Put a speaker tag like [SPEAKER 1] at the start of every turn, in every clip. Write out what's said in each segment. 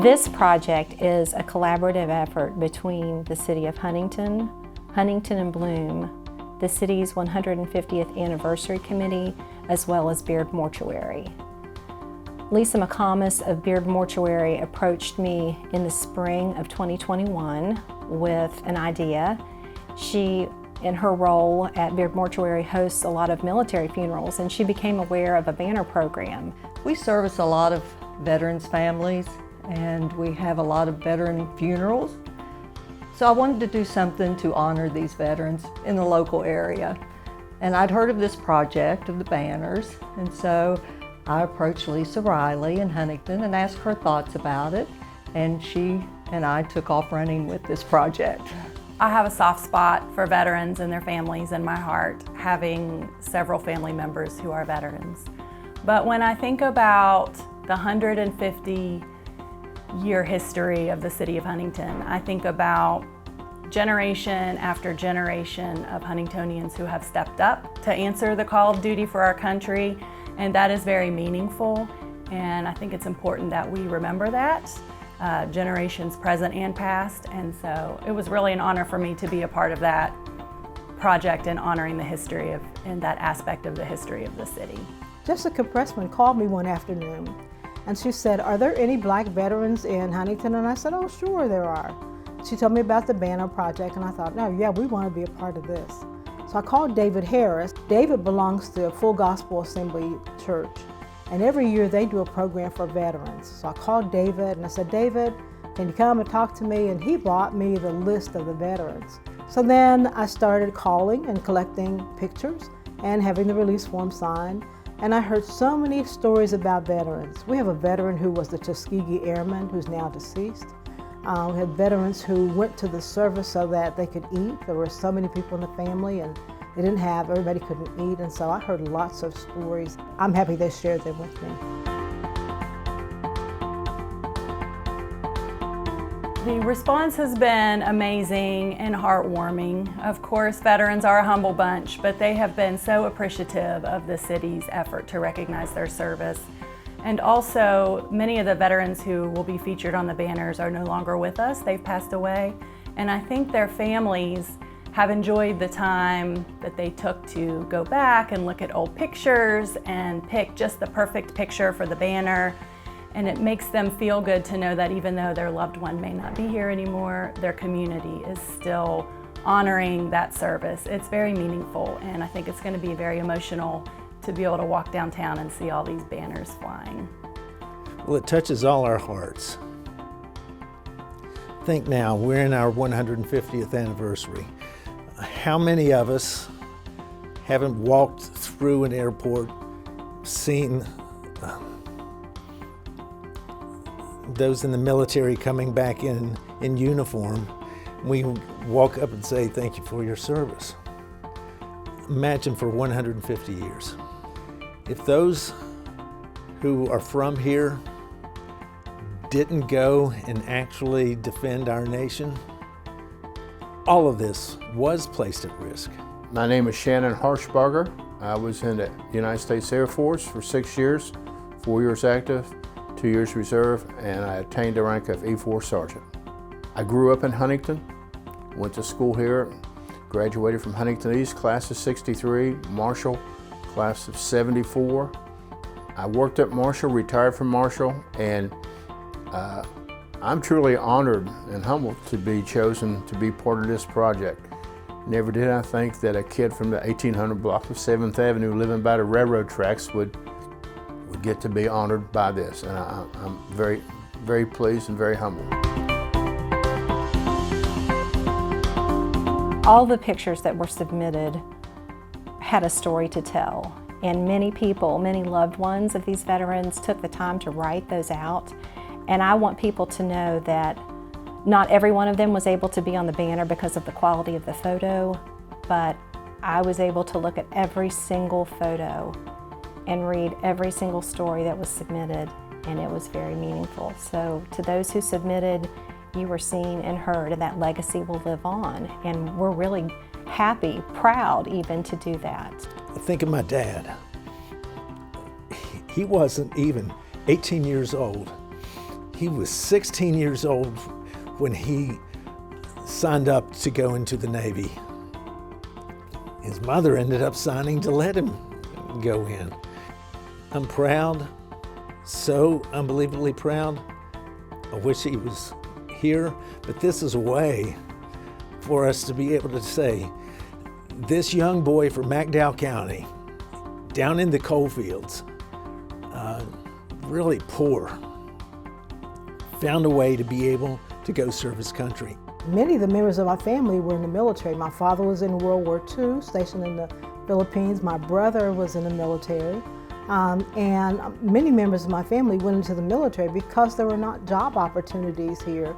[SPEAKER 1] This project is a collaborative effort between the City of Huntington, Huntington and Bloom, the city's 150th Anniversary Committee, as well as Beard Mortuary. Lisa McComas of Beard Mortuary approached me in the spring of 2021 with an idea. She, in her role at Beard Mortuary, hosts a lot of military funerals, and she became aware of a banner program.
[SPEAKER 2] We service a lot of veterans' families, and we have a lot of veteran funerals. So I wanted to do something to honor these veterans in the local area. And I'd heard of this project of the banners, and so I approached Lisa Riley in Huntington and asked her thoughts about it, and she and I took off running with this project.
[SPEAKER 3] I have a soft spot for veterans and their families in my heart, having several family members who are veterans. But when I think about the 150-year history of the City of Huntington, I think about generation after generation of Huntingtonians who have stepped up to answer the call of duty for our country, and that is very meaningful, and I think it's important that we remember that, generations present and past, and so it was really an honor for me to be a part of that project and honoring the history of, and that aspect of the history of the city.
[SPEAKER 4] Jessica Pressman called me one afternoon, and she said, "Are there any black veterans in Huntington?" And I said, "Oh, sure there are." She told me about the banner project, and I thought, no, yeah, we want to be a part of this. So I called David Harris. David belongs to Full Gospel Assembly Church, and every year they do a program for veterans. So I called David and I said, "David, can you come and talk to me?" And he brought me the list of the veterans. So then I started calling and collecting pictures and having the release form signed. And I heard so many stories about veterans. We have a veteran who was the Tuskegee Airman who's now deceased. We had veterans who went to the service so that they could eat. There were so many people in the family and they didn't have, everybody couldn't eat, and so I heard lots of stories. I'm happy they shared them with me.
[SPEAKER 3] The response has been amazing and heartwarming. Of course, veterans are a humble bunch, but they have been so appreciative of the city's effort to recognize their service. And also, many of the veterans who will be featured on the banners are no longer with us. They've passed away. And I think their families have enjoyed the time that they took to go back and look at old pictures and pick just the perfect picture for the banner. And it makes them feel good to know that even though their loved one may not be here anymore, their community is still honoring that service. It's very meaningful, and I think it's going to be very emotional to be able to walk downtown and see all these banners flying.
[SPEAKER 5] Well, it touches all our hearts. Think now, we're in our 150th anniversary. How many of us haven't walked through an airport, seen those in the military coming back in uniform? We walk up and say, "Thank you for your service." Imagine for 150 years. If those who are from here didn't go and actually defend our nation, all of this was placed at risk.
[SPEAKER 6] My name is Shannon Harshbarger. I was in the United States Air Force for 6 years, 4 years active, 2 years reserve, and I attained the rank of E4 Sergeant. I grew up in Huntington, went to school here, graduated from Huntington East, class of 63, Marshall, class of 74. I worked at Marshall, retired from Marshall, and I'm truly honored and humbled to be chosen to be part of this project. Never did I think that a kid from the 1800 block of 7th Avenue living by the railroad tracks would get to be honored by this, and I'm very, very pleased and very humbled.
[SPEAKER 1] All the pictures that were submitted had a story to tell, and many people, many loved ones of these veterans took the time to write those out. And I want people to know that not every one of them was able to be on the banner because of the quality of the photo, but I was able to look at every single photo and read every single story that was submitted, and it was very meaningful. So to those who submitted, you were seen and heard, and that legacy will live on. And we're really happy, proud even to do that.
[SPEAKER 5] Think of my dad. He wasn't even 18 years old. He was 16 years old when he signed up to go into the Navy. His mother ended up signing to let him go in. I'm proud, so unbelievably proud. I wish he was here, but this is a way for us to be able to say, this young boy from McDowell County, down in the coal fields, really poor, found a way to be able to go serve his country.
[SPEAKER 4] Many of the members of my family were in the military. My father was in World War II, stationed in the Philippines. My brother was in the military. And many members of my family went into the military because there were not job opportunities here.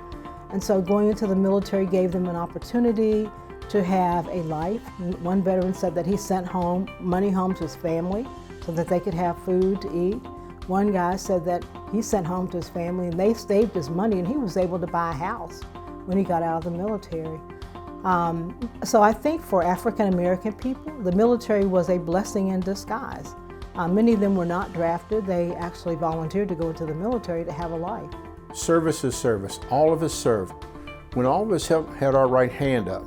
[SPEAKER 4] And so going into the military gave them an opportunity to have a life. One veteran said that he sent money home to his family so that they could have food to eat. One guy said that he sent home to his family and they saved his money and he was able to buy a house when he got out of the military. So I think for African American people, the military was a blessing in disguise. Many of them were not drafted. They actually volunteered to go into the military to have a life.
[SPEAKER 6] Service is service. All of us served. When all of us had our right hand up,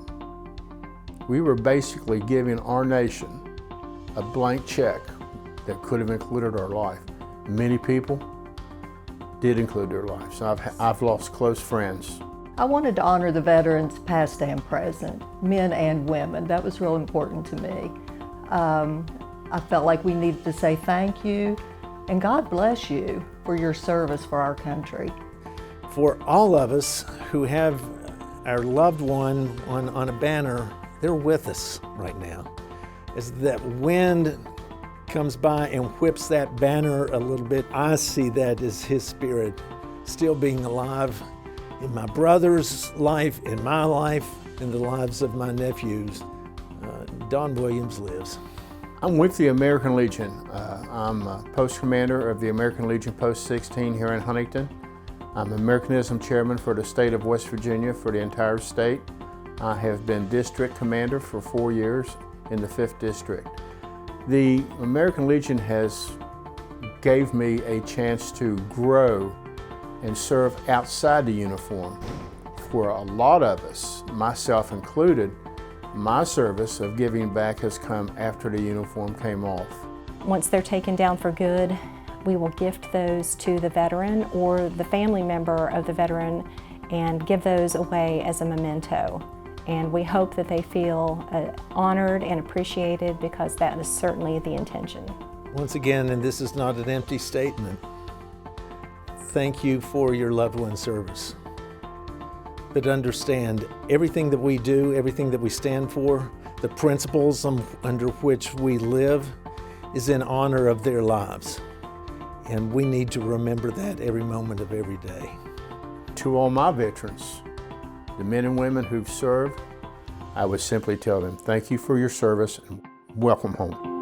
[SPEAKER 6] we were basically giving our nation a blank check that could have included our life. Many people did include their lives. I've lost close friends.
[SPEAKER 2] I wanted to honor the veterans past and present, men and women. That was real important to me. I felt like we needed to say thank you and God bless you for your service for our country.
[SPEAKER 5] For all of us who have our loved one on a banner, they're with us right now. As that wind comes by and whips that banner a little bit, I see that as his spirit still being alive in my brother's life, in my life, in the lives of my nephews. Don Williams lives.
[SPEAKER 6] I'm with the American Legion. I'm a post commander of the American Legion Post 16 here in Huntington. I'm Americanism chairman for the state of West Virginia for the entire state. I have been district commander for 4 years in the 5th district. The American Legion has gave me a chance to grow and serve outside the uniform. For a lot of us, myself included, my service of giving back has come after the uniform came off.
[SPEAKER 1] Once they're taken down for good, we will gift those to the veteran or the family member of the veteran and give those away as a memento. And we hope that they feel honored and appreciated because that is certainly the intention.
[SPEAKER 5] Once again, and this is not an empty statement, thank you for your loved one's service. But understand, everything that we do, everything that we stand for, the principles under which we live is in honor of their lives. And we need to remember that every moment of every day.
[SPEAKER 6] To all my veterans, the men and women who've served, I would simply tell them, thank you for your service and welcome home.